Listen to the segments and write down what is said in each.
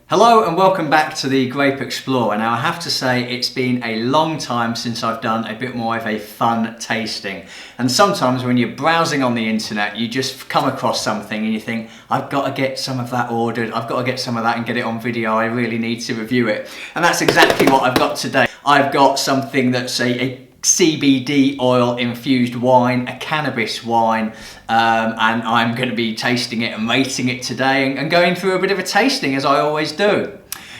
Hello and welcome back to the Grape Explorer. Now I have to say it's been a long time since I've done a bit more of a fun tasting. And sometimes when you're browsing on the internet, you just come across something and you think, I've got to get some of that ordered, I've got to get some of that and get it on video, I really need to review it. And that's exactly what I've got today. I've got something that's a CBD oil infused wine, a cannabis wine, and I'm going to be tasting it and rating it today and going through a bit of a tasting as I always do.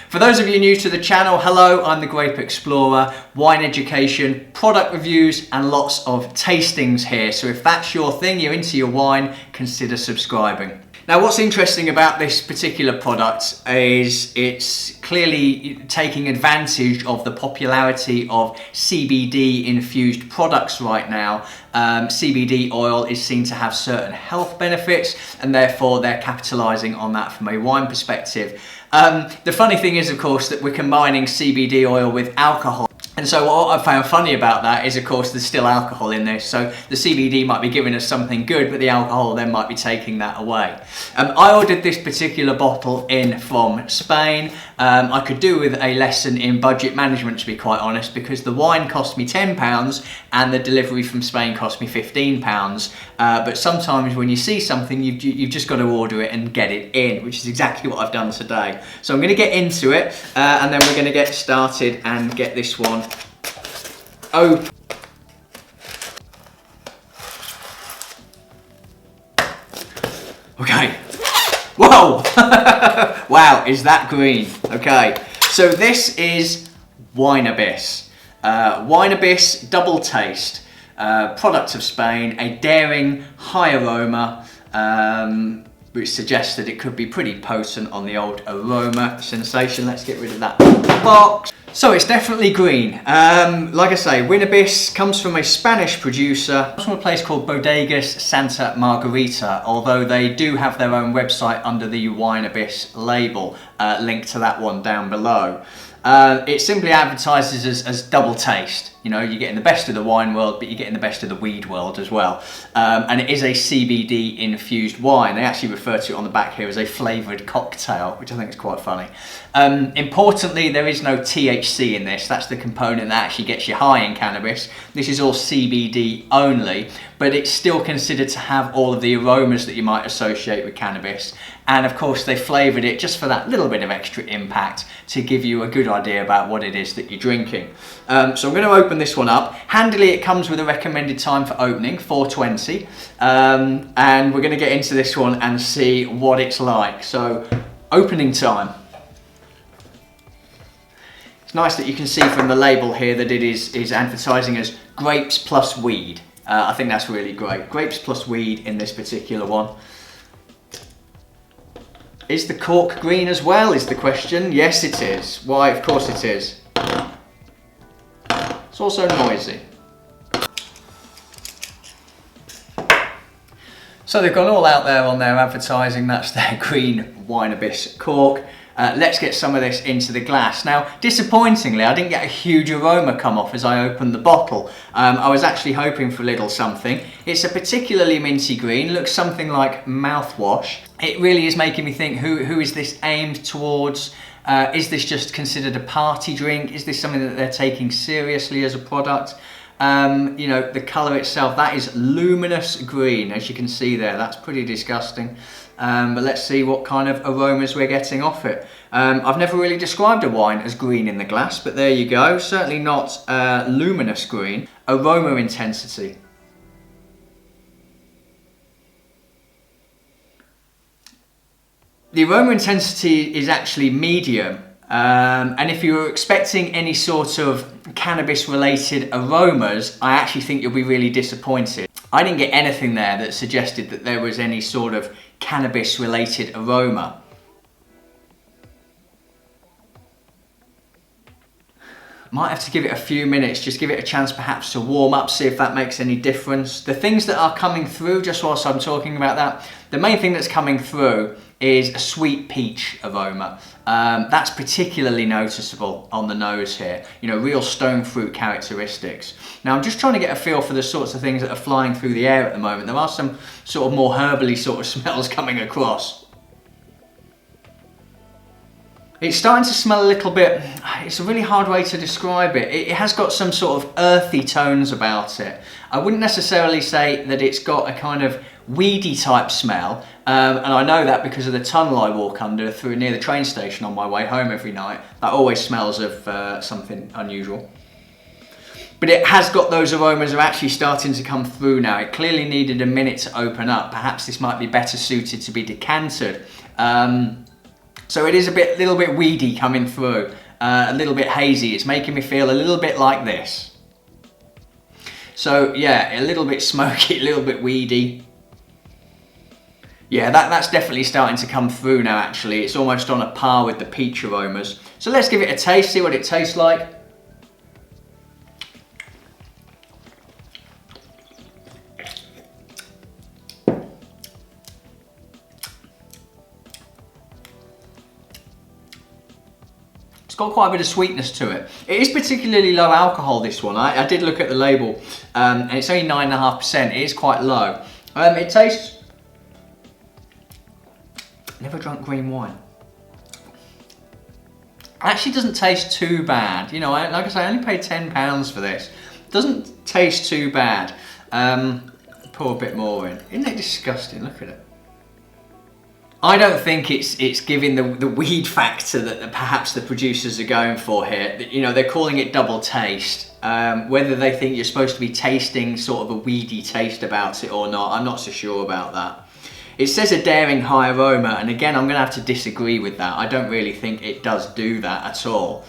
For those of you new to the channel, hello, I'm the Grape Explorer, wine education, product reviews and lots of tastings here. So if that's your thing, you're into your wine, consider subscribing. Now what's interesting about this particular product is it's clearly taking advantage of the popularity of CBD infused products right now. CBD oil is seen to have certain health benefits and therefore they're capitalising on that from a wine perspective. The funny thing is, of course, that we're combining CBD oil with alcohol. And so what I found funny about that is, of course, there's still alcohol in this. So the CBD might be giving us something good, but the alcohol then might be taking that away. I ordered this particular bottle in from Spain. I could do with a lesson in budget management, to be quite honest, because the wine cost me £10 and the delivery from Spain cost me £15. But sometimes when you see something, you've just got to order it and get it in, which is exactly what I've done today. So I'm going to get into it and then we're going to get started and get this one open. Okay. Whoa! Wow, is that green? Okay, so this is Winabis. Winabis Double Taste. Product of Spain, a daring, high aroma, which suggests that it could be pretty potent on the old aroma sensation. Let's get rid of that box. So it's definitely green. Like I say, Winabis comes from a Spanish producer. It's from a place called Bodegas Santa Margarita, although they do have their own website under the Winabis label. Link to that one down below. It simply advertises as double taste. You know, you're getting the best of the wine world, but you're getting the best of the weed world as well. And it is a CBD infused wine. They actually refer to it on the back here as a flavoured cocktail, which I think is quite funny. Importantly, there is no THC in this. That's the component that actually gets you high in cannabis. This is all CBD only, but it's still considered to have all of the aromas that you might associate with cannabis. And of course, they flavoured it just for that little bit of extra impact to give you a good idea about what it is that you're drinking. So I'm going to open this one up. Handily, it comes with a recommended time for opening, 4:20. And we're going to get into this one and see what it's like. So, opening time. It's nice that you can see from the label here that it is advertising as grapes plus weed. I think that's really great. Grapes plus weed in this particular one. Is the cork green as well, is the question? Yes, it is. Why, of course it is. It's also noisy. So they've gone all out there on their advertising. That's their green Winabis cork. Let's get some of this into the glass. Now, disappointingly, I didn't get a huge aroma come off as I opened the bottle. I was actually hoping for a little something. It's a particularly minty green, looks something like mouthwash. It really is making me think, who is this aimed towards? Is this just considered a party drink? Is this something that they're taking seriously as a product? You know, the colour itself, that is luminous green, as you can see there. That's pretty disgusting. But let's see what kind of aromas we're getting off it. I've never really described a wine as green in the glass, but there you go. Certainly not luminous green. Aroma intensity. The aroma intensity is actually medium. And if you're expecting any sort of cannabis related aromas, I actually think you'll be really disappointed. I didn't get anything there that suggested that there was any sort of cannabis related aroma. Might have to give it a few minutes, just give it a chance perhaps to warm up, see if that makes any difference. The things that are coming through, just whilst I'm talking about that, the main thing that's coming through is a sweet peach aroma. That's particularly noticeable on the nose here. You know, real stone fruit characteristics. Now I'm just trying to get a feel for the sorts of things that are flying through the air at the moment. There are some sort of more herbally sort of smells coming across. It's starting to smell a little bit, it's a really hard way to describe it. It has got some sort of earthy tones about it. I wouldn't necessarily say that it's got a kind of weedy type smell, and I know that because of the tunnel I walk under through near the train station on my way home every night. That always smells of something unusual. But it has got those aromas are actually starting to come through now. It clearly needed a minute to open up. Perhaps this might be better suited to be decanted. So it is a little bit weedy coming through, a little bit hazy. It's making me feel a little bit like this. So yeah, a little bit smoky, a little bit weedy. Yeah, that's definitely starting to come through now actually. It's almost on a par with the peach aromas. So let's give it a taste, see what it tastes like. Got quite a bit of sweetness to it. It is particularly low alcohol, this one. I did look at the label, and it's only 9.5%. It is quite low. It tastes... Never drunk green wine. Actually doesn't taste too bad. You know, like I say, I only paid £10 for this. Doesn't taste too bad. Pour a bit more in. Isn't it disgusting? Look at it. I don't think it's giving the weed factor that perhaps the producers are going for here. You know, they're calling it double taste. Whether they think you're supposed to be tasting sort of a weedy taste about it or not, I'm not so sure about that. It says a daring high aroma, and again, I'm going to have to disagree with that. I don't really think it does do that at all.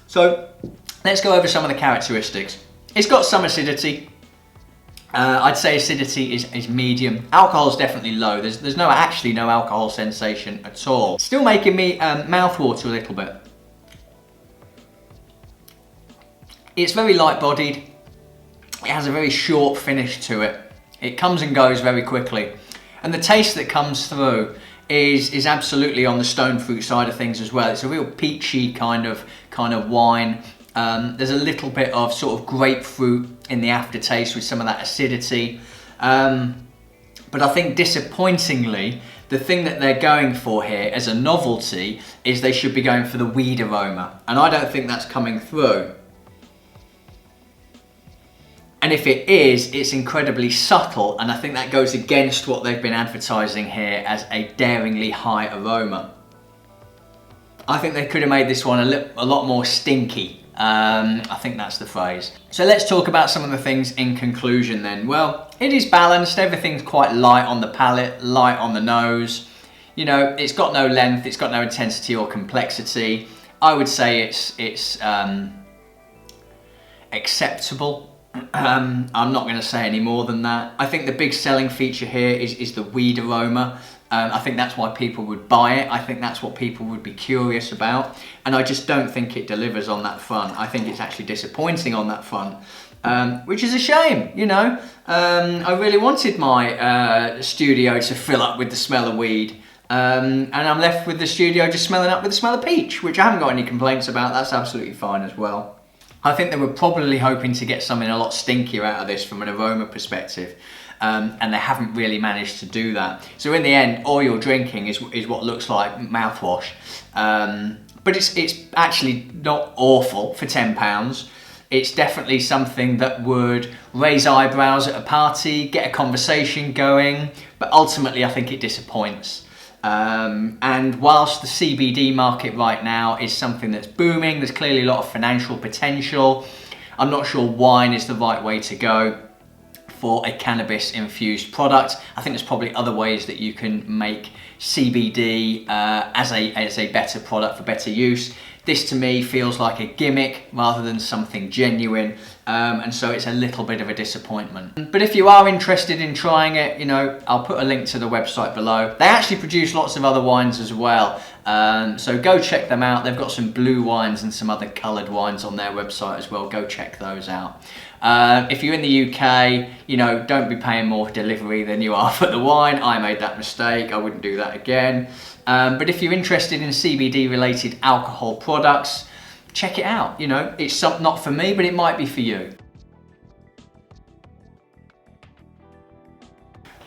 So let's go over some of the characteristics. It's got some acidity. I'd say acidity is medium. Alcohol is definitely low. There's actually no alcohol sensation at all. Still making me mouthwater a little bit. It's very light-bodied. It has a very short finish to it. It comes and goes very quickly. And the taste that comes through is absolutely on the stone fruit side of things as well. It's a real peachy kind of wine. There's a little bit of sort of grapefruit in the aftertaste with some of that acidity. But I think disappointingly, the thing that they're going for here as a novelty is they should be going for the weed aroma. And I don't think that's coming through. And if it is, it's incredibly subtle, and I think that goes against what they've been advertising here as a daringly high aroma. I think they could have made this one a lot more stinky. I think that's the phrase. So let's talk about some of the things in conclusion then. Well, it is balanced. Everything's quite light on the palate, light on the nose. You know, it's got no length, it's got no intensity or complexity. I would say it's acceptable. I'm not going to say any more than that. I think the big selling feature here is the weed aroma. I think that's why people would buy it. I think that's what people would be curious about. And I just don't think it delivers on that front. I think it's actually disappointing on that front, which is a shame, you know. I really wanted my studio to fill up with the smell of weed. And I'm left with the studio just smelling up with the smell of peach, which I haven't got any complaints about. That's absolutely fine as well. I think they were probably hoping to get something a lot stinkier out of this from an aroma perspective. And they haven't really managed to do that. So in the end, all you're drinking is what looks like mouthwash. But it's actually not awful for £10. It's definitely something that would raise eyebrows at a party, get a conversation going, but ultimately I think it disappoints. And whilst the CBD market right now is something that's booming, there's clearly a lot of financial potential. I'm not sure wine is the right way to go for a cannabis infused product. I think there's probably other ways that you can make CBD as a better product for better use. This to me feels like a gimmick rather than something genuine, and so it's a little bit of a disappointment. But if you are interested in trying it, you know, I'll put a link to the website below. They actually produce lots of other wines as well, so go check them out. They've got some blue wines and some other coloured wines on their website as well. Go check those out. If you're in the UK, you know, don't be paying more for delivery than you are for the wine. I made that mistake. I wouldn't do that again. But if you're interested in CBD related alcohol products, check it out. You know, it's not for me, but it might be for you.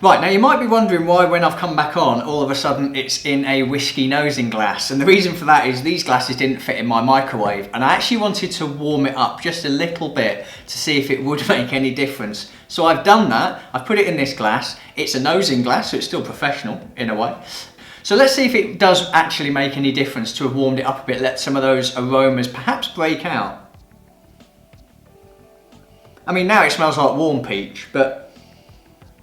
Right, now you might be wondering why when I've come back on, all of a sudden it's in a whiskey nosing glass. And the reason for that is these glasses didn't fit in my microwave. And I actually wanted to warm it up just a little bit to see if it would make any difference. So I've done that, I've put it in this glass. It's a nosing glass, so it's still professional in a way. So let's see if it does actually make any difference to have warmed it up a bit, let some of those aromas perhaps break out. I mean, now it smells like warm peach, but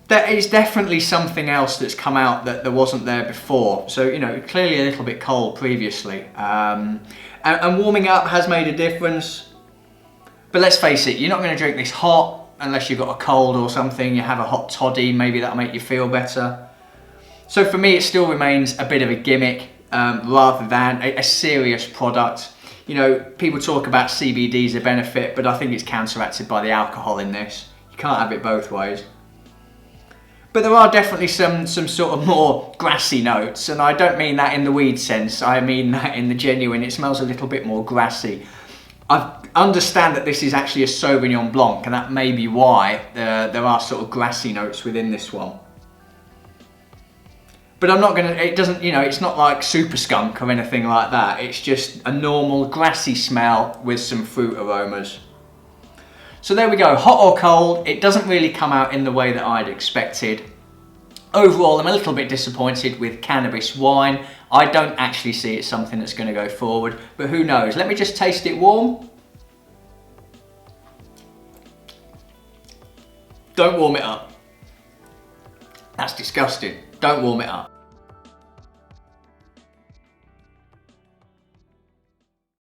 there is definitely something else that's come out that there wasn't there before. So, you know, clearly a little bit cold previously. And warming up has made a difference. But let's face it, you're not going to drink this hot unless you've got a cold or something. You have a hot toddy, maybe that'll make you feel better. So for me, it still remains a bit of a gimmick rather than a serious product. You know, people talk about CBD as a benefit, but I think it's counteracted by the alcohol in this. You can't have it both ways. But there are definitely some sort of more grassy notes, and I don't mean that in the weed sense, I mean that in the genuine. It smells a little bit more grassy. I understand that this is actually a Sauvignon Blanc, and that may be why there are sort of grassy notes within this one. But I'm not gonna, it doesn't, you know, it's not like super skunk or anything like that. It's just a normal grassy smell with some fruit aromas. So there we go, hot or cold, it doesn't really come out in the way that I'd expected. Overall, I'm a little bit disappointed with cannabis wine. I don't actually see it something that's going to go forward, but who knows? Let me just taste it warm. Don't warm it up. That's disgusting. Don't warm it up.